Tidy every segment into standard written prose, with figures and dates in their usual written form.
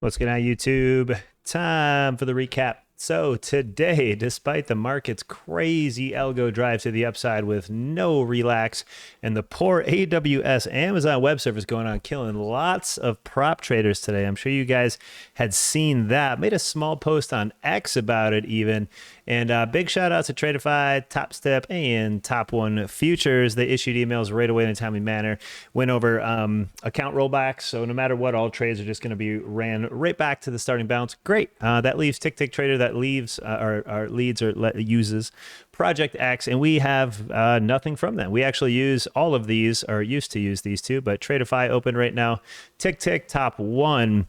What's going on, YouTube? Time for the recap. So today, despite the market's crazy algo drive to the upside with no relax and the poor AWS Amazon Web Service going on, killing lots of prop traders today. I'm sure you guys had seen that. Made a small post on X about it even. And big shout out to Tradeify, Top Step, and Top One Futures. They issued emails right away in a timely manner. Went over account rollbacks. So no matter what, all trades are just going to be ran right back to the starting balance. Great. That leaves Tick Trader. That leaves our leads or uses Project X, and we have nothing from them. We actually use all of these, or used to use these two, but Tradeify open right now. Tick Top One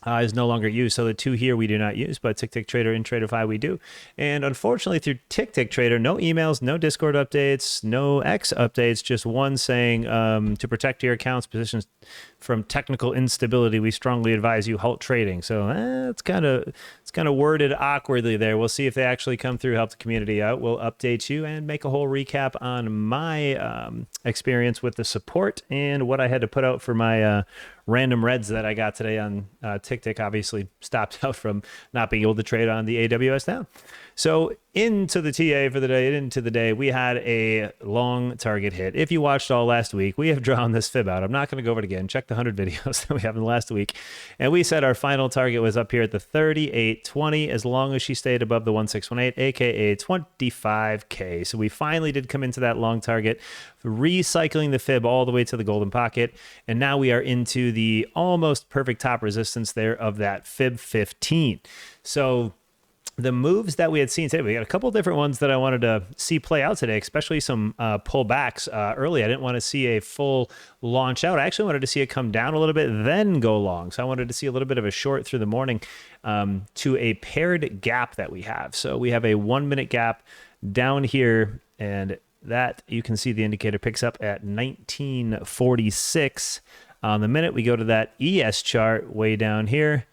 is no longer used. So the two here we do not use, but Tick Trader and Tradeify we do. And unfortunately through Tick Trader, no emails, no Discord updates, no X updates, just one saying to protect your account's positions from technical instability, we strongly advise you halt trading. So it's kind of worded awkwardly there. We'll see if they actually come through, help the community out. We'll update you and make a whole recap on my experience with the support and what I had to put out for my random reds that I got today on Tick. Obviously stopped out from not being able to trade on the AWS down. So into the TA for the day, into the day, we had a long target hit. If you watched all last week, we have drawn this fib out. I'm not going to go over it again. Check the 100 videos that we have in the last week. And we said our final target was up here at the 3820 as long as she stayed above the 1618, aka 25K. So we finally did come into that long target, recycling the fib all the way to the golden pocket. And now we are into the almost perfect top resistance there of that fib 15. So the moves that we had seen today, we got a couple different ones that I wanted to see play out today, especially some pullbacks early. I didn't want to see a full launch out. I actually wanted to see it come down a little bit, then go long. So I wanted to see a little bit of a short through the morning to a paired gap that we have. So we have a 1 minute gap down here, and that you can see the indicator picks up at 1946 on the minute. We go to that ES chart way down here,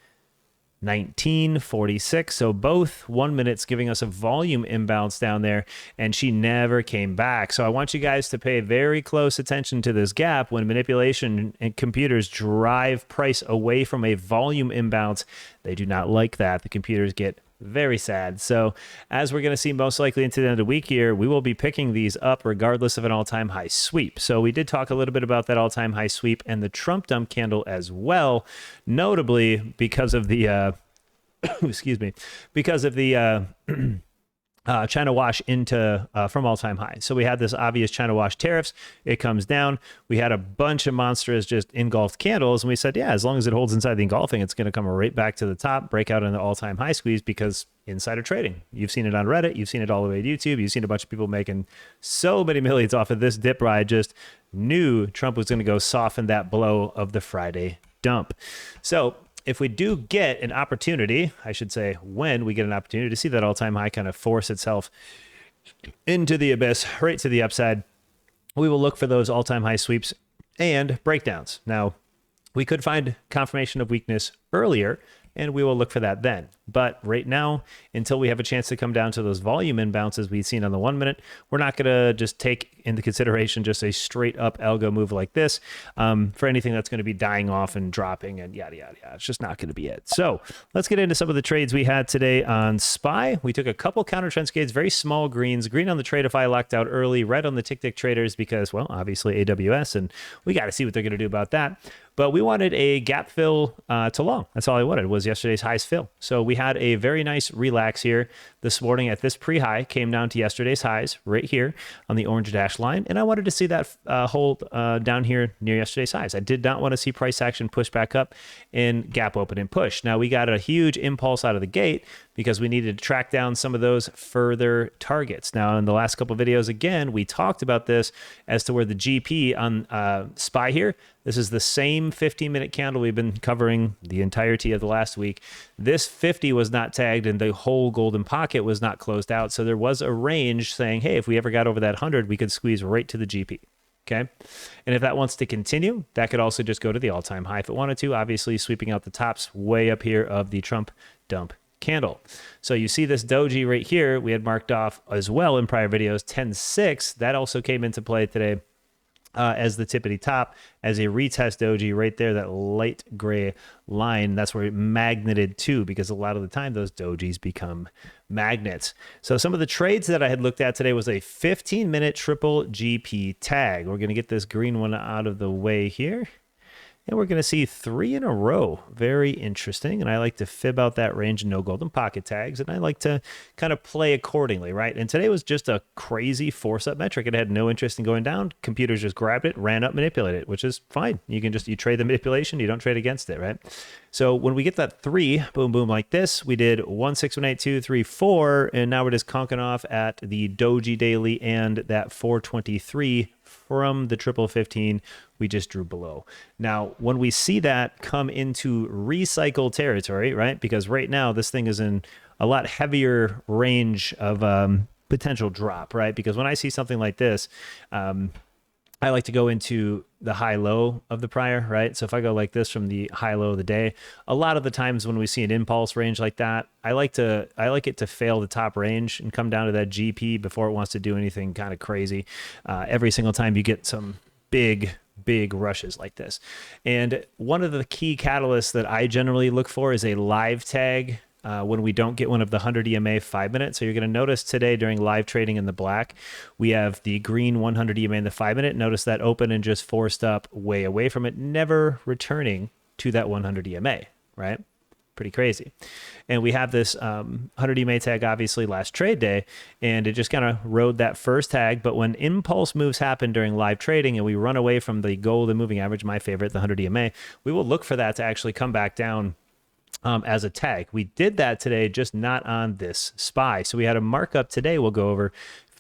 1946. So both 1 minutes giving us a volume imbalance down there, and she never came back. So I want you guys to pay very close attention to this gap. When manipulation and computers drive price away from a volume imbalance, they do not like that. The computers get very sad. So as we're going to see most likely into the end of the week here, we will be picking these up regardless of an all-time high sweep. So we did talk a little bit about that all-time high sweep and the Trump dump candle as well, notably because of the excuse me, because of the China wash into from all-time high. So we had this obvious China wash tariffs. It comes down. We had a bunch of monstrous just engulfed candles, and we said, yeah, as long as it holds inside the engulfing, it's going to come right back to the top, break out in the all-time high squeeze, because insider trading. You've seen it on Reddit. You've seen it all the way to YouTube. You've seen a bunch of people making so many millions off of this dip ride. Just knew Trump was going to go soften that blow of the Friday dump. So if we do get an opportunity, I should say when we get an opportunity to see that all-time high kind of force itself into the abyss, right to the upside, we will look for those all-time high sweeps and breakdowns. Now, we could find confirmation of weakness earlier, and we will look for that then. But right now, until we have a chance to come down to those volume imbalances we've seen on the 1 minute, we're not going to just take into consideration just a straight up algo move like this for anything that's going to be dying off and dropping and yada, yada, yada. It's just not going to be it. So let's get into some of the trades we had today on SPY. We took a couple counter trend scades, very small greens, green on the Tradeify locked out early, red on the Tick traders because, well, obviously AWS, and we got to see what they're going to do about that. But we wanted a gap fill to long. That's all I wanted, was yesterday's highs fill. So we had a very nice relax here this morning at this pre-high, came down to yesterday's highs right here on the orange dash line. And I wanted to see that hold down here near yesterday's highs. I did not want to see price action push back up and gap open and push. Now we got a huge impulse out of the gate because we needed to track down some of those further targets. Now in the last couple of videos, again, we talked about this as to where the GP on SPY here, this is the same 15-minute candle we've been covering the entirety of the last week. This 50 was not tagged and the whole golden pocket was not closed out. So there was a range saying, hey, if we ever got over that 100, we could squeeze right to the GP. Okay. And if that wants to continue, that could also just go to the all-time high if it wanted to, obviously sweeping out the tops way up here of the Trump dump candle. So you see this doji right here, we had marked off as well in prior videos, 10.6. That also came into play today. as the tippity top, as a retest doji right there, that light gray line, that's where it magneted to, because a lot of the time those dojis become magnets. So some of the trades that I had looked at today was a 15-minute triple GP tag. We're going to get this green one out of the way here. And we're going to see 3 in a row. Very interesting. And I like to fib out that range, no golden pocket tags. And I like to kind of play accordingly, right? And today was just a crazy force-up metric. It had no interest in going down. Computers just grabbed it, ran up, manipulated it, which is fine. You trade the manipulation. You don't trade against it, right? So when we get that 3, boom, boom, like this, we did 1, 6, 1, 8, 2, 3, 4. And now we're just conking off at the doji daily and that 423 from the triple 15 we just drew below. Now, when we see that come into recycle territory, right? Because right now this thing is in a lot heavier range of potential drop, right? Because when I see something like this, I like to go into the high-low of the prior, right? So if I go like this from the high-low of the day, a lot of the times when we see an impulse range like that, I like it to fail the top range and come down to that GP before it wants to do anything kind of crazy. Every single time you get some big rushes like this. And one of the key catalysts that I generally look for is a live tag when we don't get one of the 100 EMA 5 minutes. So you're going to notice today during live trading in the black, we have the green 100 EMA in the 5 minute. Notice that open and just forced up way away from it, never returning to that 100 EMA, right? Pretty crazy. And we have this 100 EMA tag, obviously, last trade day, and it just kind of rode that first tag. But when impulse moves happen during live trading and we run away from the golden moving average, my favorite, the 100 EMA, we will look for that to actually come back down as a tag. We did that today, just not on this SPY. So we had a markup today we'll go over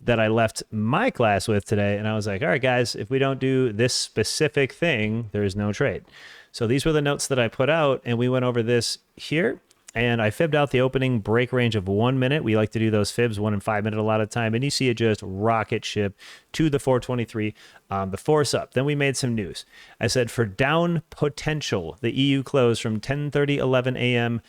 that I left my class with today. And I was like, all right, guys, if we don't do this specific thing, there is no trade. So these were the notes that I put out, and we went over this here. And I fibbed out the opening break range of 1 minute. We like to do those fibs 1 and 5 minute a lot of time. And you see it just rocket ship to the 423, the force up. Then we made some news. I said for down potential, the EU closed from 10:30, 11 a.m.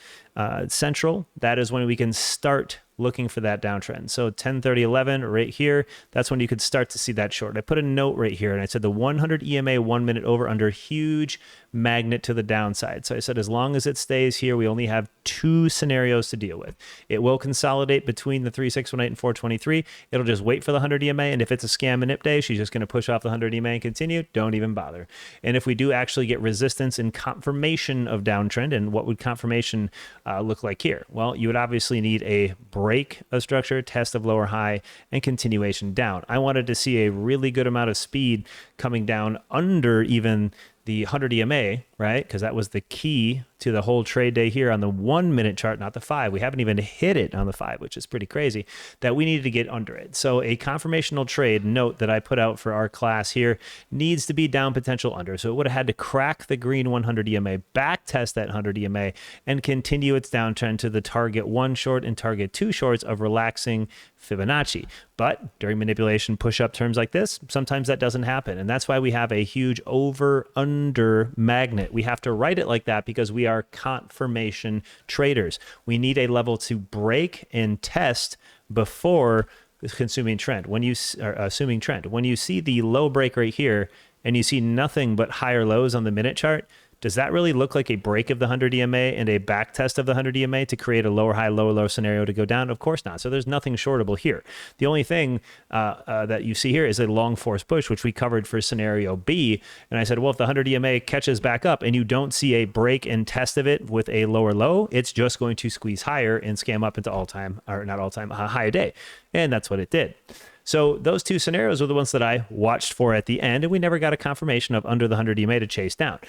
Central. That is when we can start looking for that downtrend. So 10:30, 11 right here, that's when you could start to see that short. I put a note right here and I said the 100 EMA 1 minute over under, huge magnet to the downside. So I said as long as it stays here, we only have 2 scenarios to deal with. It will consolidate between the 3618 and 423. It'll just wait for the 100 EMA, and if it's a scam and nip day, she's just going to push off the 100 EMA and continue. Don't even bother. And if we do actually get resistance and confirmation of downtrend, and what would confirmation look like here? Well, you would obviously need a break of structure, test of lower high, and continuation down. I wanted to see a really good amount of speed coming down under even the 100 EMA, right? Because that was the key to the whole trade day here on the 1 minute chart, not the 5. We haven't even hit it on the 5, which is pretty crazy, that we needed to get under it. So a confirmational trade note that I put out for our class here needs to be down potential under. So it would have had to crack the green 100 EMA, back test that 100 EMA, and continue its downtrend to the target 1 short and target 2 shorts of relaxing Fibonacci. But during manipulation push-up terms like this, sometimes that doesn't happen. And that's why we have a huge over-under magnet. We have to write it like that because we are confirmation traders. We need a level to break and test before consuming trend. When you are assuming trend, when you see the low break right here and you see nothing but higher lows on the minute chart, does that really look like a break of the 100 EMA and a back test of the 100 EMA to create a lower high, lower low scenario to go down? Of course not. So there's nothing shortable here. The only thing that you see here is a long force push, which we covered for scenario B. And I said, well, if the 100 EMA catches back up and you don't see a break and test of it with a lower low, it's just going to squeeze higher and scam up into all-time, or not all-time, high a day. And that's what it did. So those 2 scenarios were the ones that I watched for at the end, and we never got a confirmation of under the 100 EMA to chase down.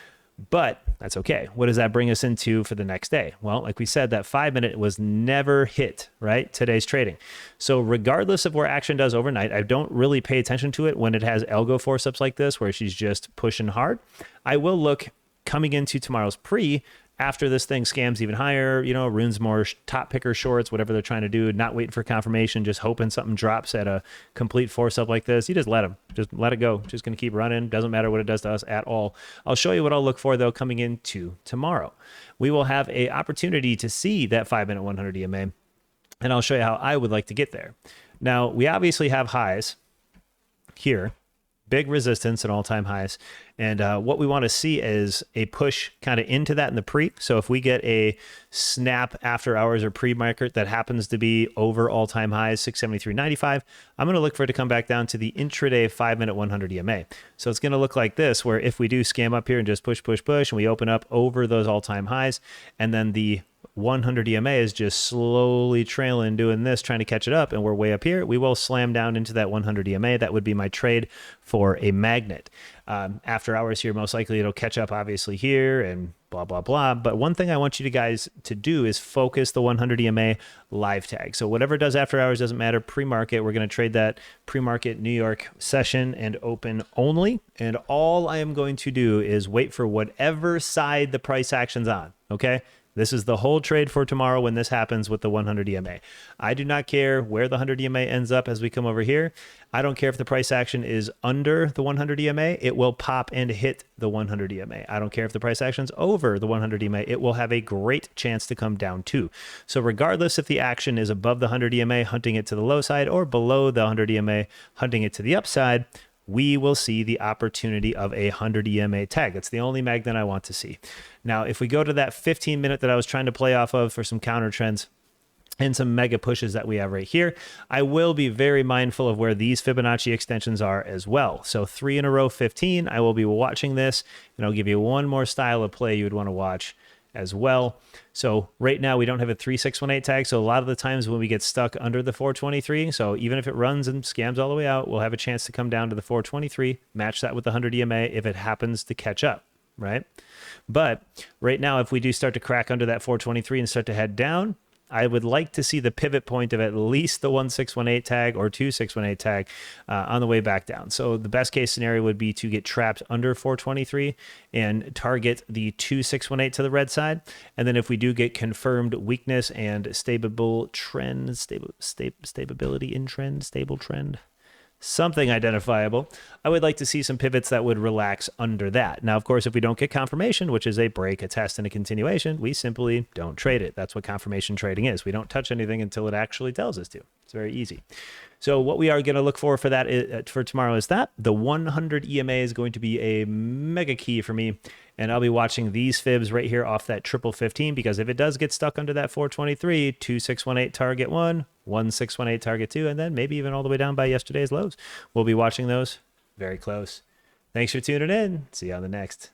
But that's okay. What does that bring us into for the next day? Well, like we said, that 5 minute was never hit, right? Today's trading. So regardless of where action does overnight, I don't really pay attention to it when it has algo force ups like this, where she's just pushing hard. I will look coming into tomorrow's pre after this thing scams even higher, you know, runes more top picker shorts, whatever they're trying to do, not waiting for confirmation, just hoping something drops at a complete force up like this. You just let them, just let it go. Just going to keep running. Doesn't matter what it does to us at all. I'll show you what I'll look for though coming into tomorrow. We will have a opportunity to see that 5 minute 100 EMA, and I'll show you how I would like to get there. Now we obviously have highs here big resistance and all-time highs. And what we want to see is a push kind of into that in the pre. So if we get a snap after hours or pre-market that happens to be over all-time highs, 673.95, I'm going to look for it to come back down to the intraday 5-minute 100 EMA. So it's going to look like this, where if we do scam up here and just push, and we open up over those all-time highs, and then the 100 EMA is just slowly trailing, doing this, trying to catch it up, and we're way up here, we will slam down into that 100 EMA. That would be my trade for a magnet. After hours here, most likely it'll catch up obviously here and blah, blah, blah. But one thing I want you guys to do is focus the 100 EMA live tag. So whatever it does after hours doesn't matter. Pre-market, we're going to trade that pre-market New York session and open only. And all I am going to do is wait for whatever side the price action's on, okay? This is the whole trade for tomorrow when this happens with the 100 EMA. I do not care where the 100 EMA ends up as we come over here. I don't care if the price action is under the 100 EMA. It will pop and hit the 100 EMA. I don't care if the price action's over the 100 EMA. It will have a great chance to come down too. So regardless if the action is above the 100 EMA, hunting it to the low side, or below the 100 EMA, hunting it to the upside, we will see the opportunity of a 100 EMA tag. That's the only magnet I want to see. Now, if we go to that 15-minute that I was trying to play off of for some counter trends and some mega pushes that we have right here, I will be very mindful of where these Fibonacci extensions are as well. So 3 in a row, 15, I will be watching this, and I'll give you one more style of play you would want to watch as well. So right now we don't have a 3618 tag. So a lot of the times when we get stuck under the 423, so even if it runs and scams all the way out, we'll have a chance to come down to the 423, match that with the 100 EMA if it happens to catch up, right? But right now, if we do start to crack under that 423 and start to head down, I would like to see the pivot point of at least the 1618 tag or 2618 tag on the way back down. So the best case scenario would be to get trapped under 423 and target the 2618 to the red side. And then if we do get confirmed weakness and stable trend, stability in trend, stable trend, something identifiable, I would like to see some pivots that would relax under that. Now, of course, if we don't get confirmation, which is a break, a test, and a continuation, we simply don't trade it. That's what confirmation trading is. We don't touch anything until it actually tells us to. It's very easy. So what we are going to look for that for tomorrow is that the 100 EMA is going to be a mega key for me. And I'll be watching these fibs right here off that 1515, because if it does get stuck under that 423, 2618 target 1, 1618 target 2, and then maybe even all the way down by yesterday's lows. We'll be watching those very close. Thanks for tuning in. See you on the next.